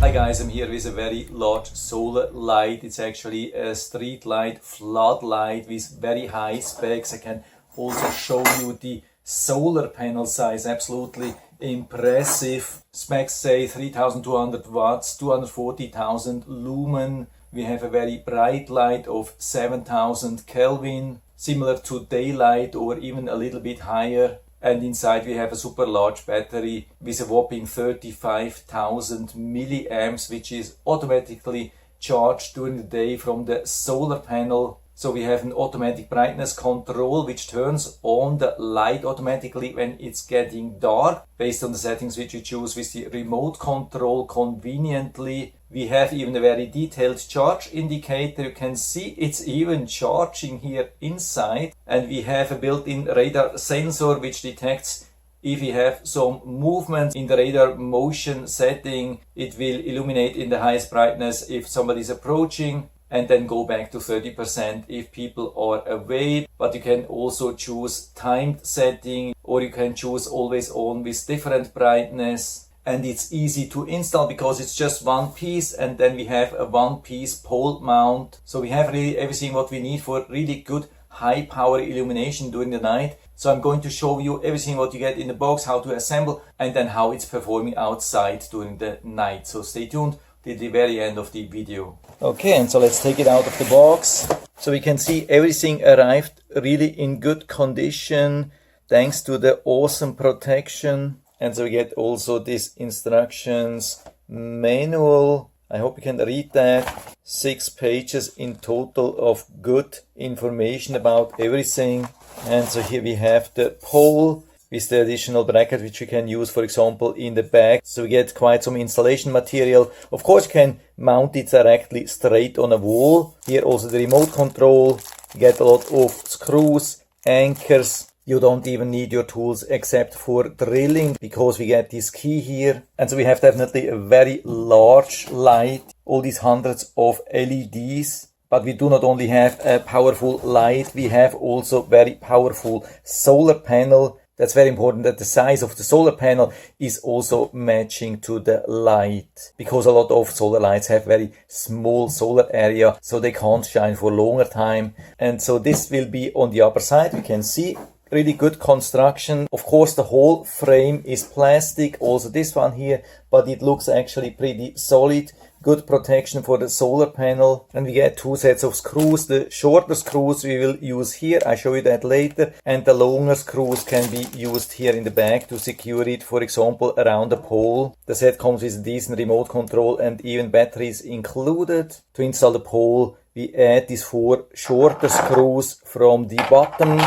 Hi guys, I'm here with a very large solar light. It's actually a street light, floodlight with very high specs. I can also show you the solar panel size, absolutely impressive. Specs say 3200 watts, 240,000 lumen. We have a very bright light of 7000 Kelvin, similar to daylight or even a little bit higher. And inside we have a super large battery with a whopping 35,000 milliamps, which is automatically charged during the day from the solar panel. So we have an automatic brightness control which turns on the light automatically when it's getting dark based on the settings which you choose with the remote control conveniently. We have even a very detailed charge indicator. You can see it's even charging here inside. And we have a built-in radar sensor which detects if we have some movement in the radar motion setting. It will illuminate in the highest brightness if somebody is approaching, and then go back to 30% if people are away. But you can also choose timed setting, or you can choose always on with different brightness. And it's easy to install because it's just one piece, and then we have a one-piece pole mount. So we have really everything what we need for really good high power illumination during the night. So I'm going to show you everything what you get in the box, how to assemble, and then how it's performing outside during the night. So stay tuned till the very end of the video. Okay, and so let's take it out of the box. So we can see everything arrived really in good condition thanks to the awesome protection. And so we get also this instructions manual. I hope you can read that. 6 pages in total of good information about everything. And so here we have the pole with the additional bracket which we can use, for example, in the back. So we get quite some installation material. Of course, you can mount it directly straight on a wall. Here also the remote control. You get a lot of screws, anchors. You don't even need your tools except for drilling because we get this key here. And so we have definitely a very large light, all these hundreds of LEDs. But we do not only have a powerful light, we have also very powerful solar panel. That's very important that the size of the solar panel is also matching to the light, because a lot of solar lights have very small solar area, so they can't shine for longer time. And so this will be on the upper side. We can see really good construction. Of course, the whole frame is plastic, also this one here, but it looks actually pretty solid. Good protection for the solar panel. And we get 2 sets of screws. The shorter screws we will use here, I show you that later, and the longer screws can be used here in the back to secure it, for example, around the pole. The set comes with a decent remote control and even batteries included. To install the pole, we add these 4 shorter screws from the bottom,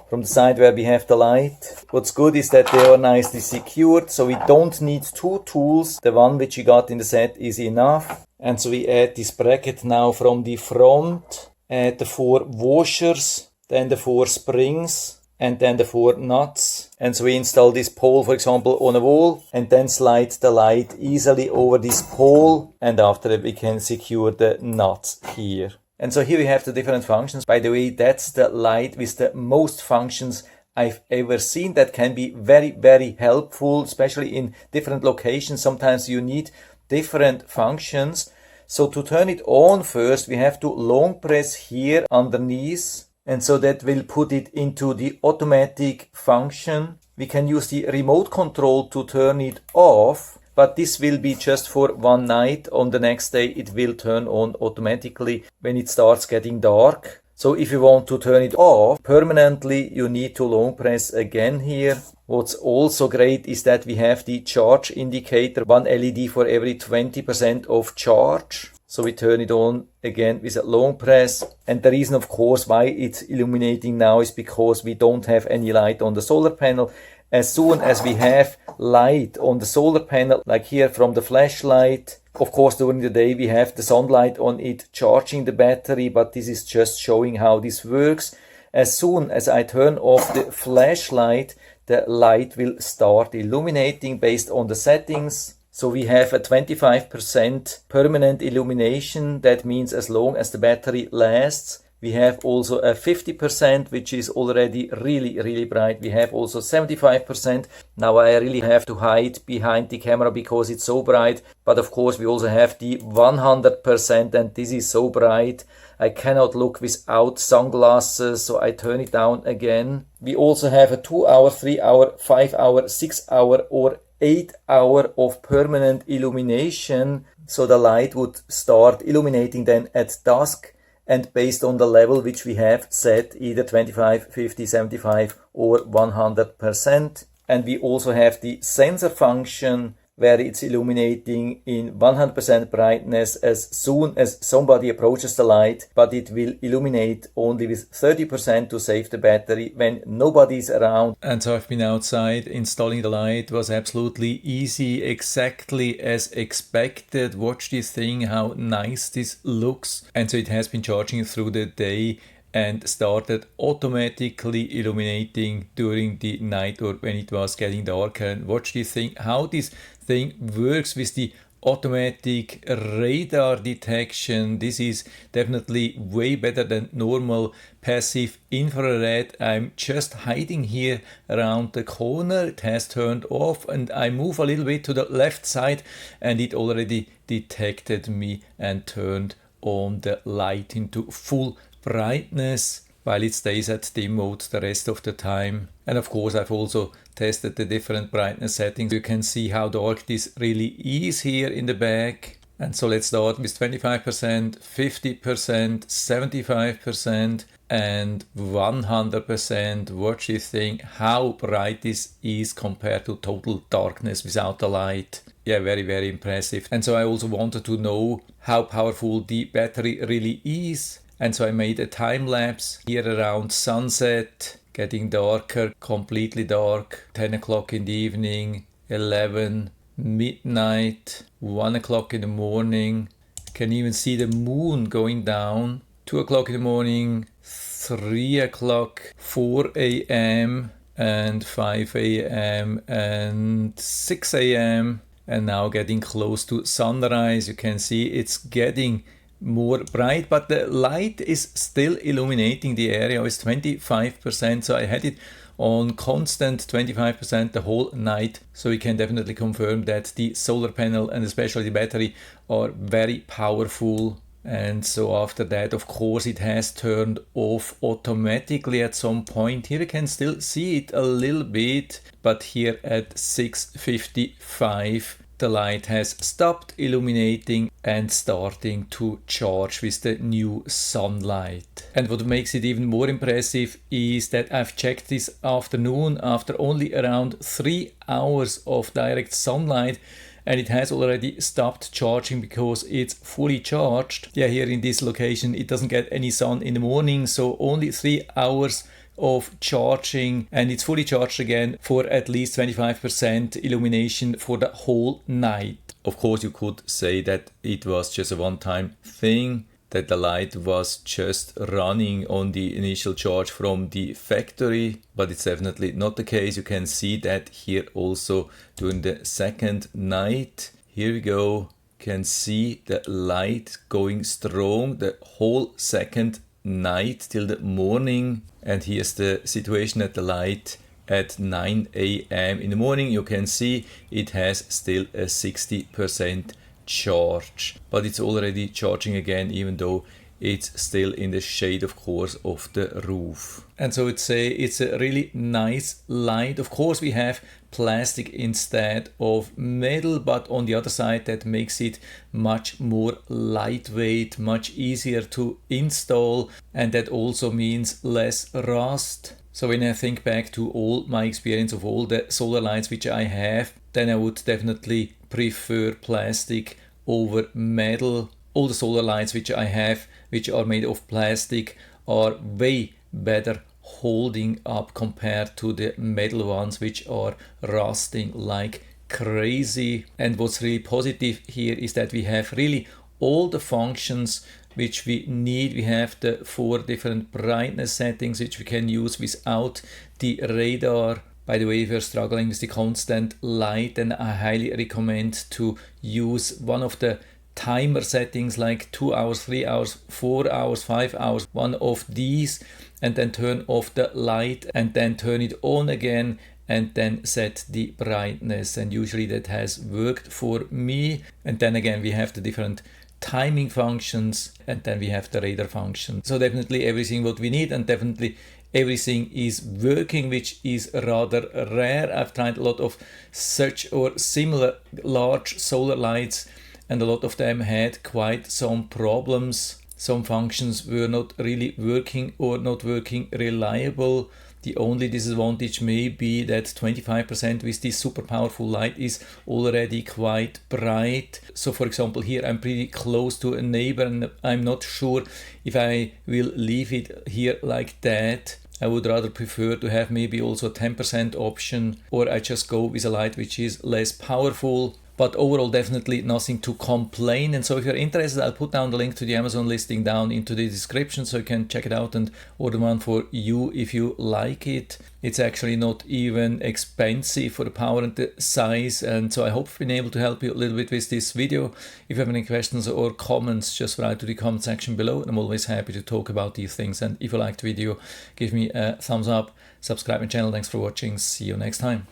from the side where we have the light. What's good is that they are nicely secured, so we don't need 2 tools. The one which you got in the set is enough. And so we add this bracket now from the front, add the 4 washers, then the 4 springs, and then the 4 nuts. And so we install this pole, for example, on a wall, and then slide the light easily over this pole, and after that we can secure the nuts here. And so here we have the different functions. By the way, that's the light with the most functions I've ever seen. That can be very, very helpful, especially in different locations. Sometimes you need different functions. So to turn it on first, we have to long press here underneath. And so that will put it into the automatic function. We can use the remote control to turn it off. But this will be just for one night. On the next day it will turn on automatically when it starts getting dark. So if you want to turn it off permanently, you need to long press again here. What's also great is that we have the charge indicator, 1 LED for every 20% of charge. So we turn it on again with a long press. And the reason, of course, why it's illuminating now is because we don't have any light on the solar panel. As soon as we have light on the solar panel, like here from the flashlight, of course during the day we have the sunlight on it charging the battery, but this is just showing how this works. As soon as I turn off the flashlight, the light will start illuminating based on the settings. So we have a 25% permanent illumination. That means as long as the battery lasts. We have also a 50%, which is already really bright. We have also 75%. Now I really have to hide behind the camera because it's so bright. But of course we also have the 100%, and this is so bright. I cannot look without sunglasses, so I turn it down again. We also have a 2 hour, 3 hour, 5 hour, 6 hour or 8 hour of permanent illumination. So the light would start illuminating then at dusk, and based on the level which we have set, either 25, 50, 75 or 100%. And we also have the sensor function where it's illuminating in 100% brightness as soon as somebody approaches the light, but it will illuminate only with 30% to save the battery when nobody's around. And so I've been outside. Installing the light was absolutely easy, exactly as expected. Watch this thing, how nice this looks. And so it has been charging through the day and started automatically illuminating during the night or when it was getting darker. And watch this thing, how this thing works with the automatic radar detection. This is definitely way better than normal passive infrared. I'm just hiding here around the corner. It has turned off and I move a little bit to the left side and it already detected me and turned on the light into full brightness while it stays at dim mode the rest of the time. And of course I've also tested the different brightness settings. You can see how dark this really is here in the back. And so let's start with 25%, 50%, 75% and 100%. Watch this thing, how bright this is compared to total darkness without the light. Yeah, very impressive. And so I also wanted to know how powerful the battery really is. And so I made a time lapse here around sunset, getting darker, completely dark, 10 o'clock in the evening, 11, midnight, 1 o'clock in the morning. Can even see the moon going down, 2 o'clock in the morning, 3 o'clock, 4 a.m. and 5 a.m. and 6 a.m. and now getting close to sunrise. You can see it's getting more bright, but the light is still illuminating the area. It's 25%, so I had it on constant 25% the whole night. So we can definitely confirm that the solar panel and especially the battery are very powerful. And so after that, of course, it has turned off automatically at some point. Here you can still see it a little bit, but here at 6:55 the light has stopped illuminating and starting to charge with the new sunlight. And what makes it even more impressive is that I've checked this afternoon after only around 3 hours of direct sunlight, and it has already stopped charging because it's fully charged. Yeah, here in this location it doesn't get any sun in the morning, so only 3 hours of charging and it's fully charged again for at least 25% illumination for the whole night. Of course you could say that it was just a one-time thing, that the light was just running on the initial charge from the factory, but it's definitely not the case. You can see that here also during the second night. Here we go, you can see the light going strong the whole second night till the morning. And here's the situation at the light at 9 a.m. in the morning. You can see it has still a 60% charge, but it's already charging again, even though it's still in the shade, of course, of the roof. And so it's a really nice light. Of course we have plastic instead of metal, but on the other side that makes it much more lightweight, much easier to install, and that also means less rust. So when I think back to all my experience of all the solar lights which I have, then I would definitely prefer plastic over metal. All the solar lights which I have, which are made of plastic, are way better holding up compared to the metal ones which are rusting like crazy. And what's really positive here is that we have really all the functions which we need. We have the 4 different brightness settings which we can use without the radar. By the way, if you're struggling with the constant light, then I highly recommend to use one of the timer settings like 2 hours, 3 hours, 4 hours, 5 hours, one of these, and then turn off the light and then turn it on again and then set the brightness, and usually that has worked for me. And then again we have the different timing functions, and then we have the radar function. So definitely everything what we need, and definitely everything is working, which is rather rare. I've tried a lot of such or similar large solar lights, and a lot of them had quite some problems. Some functions were not really working or not working reliable. The only disadvantage may be that 25% with this super powerful light is already quite bright. So for example, here I'm pretty close to a neighbor and I'm not sure if I will leave it here like that. I would rather prefer to have maybe also a 10% option, or I just go with a light which is less powerful. But overall, definitely nothing to complain. And so if you're interested, I'll put down the link to the Amazon listing down into the description, so you can check it out and order one for you if you like it. It's actually not even expensive for the power and the size. And so I hope I've been able to help you a little bit with this video. If you have any questions or comments, just write to the comment section below. I'm always happy to talk about these things. And if you liked the video, give me a thumbs up, subscribe my channel. Thanks for watching. See you next time.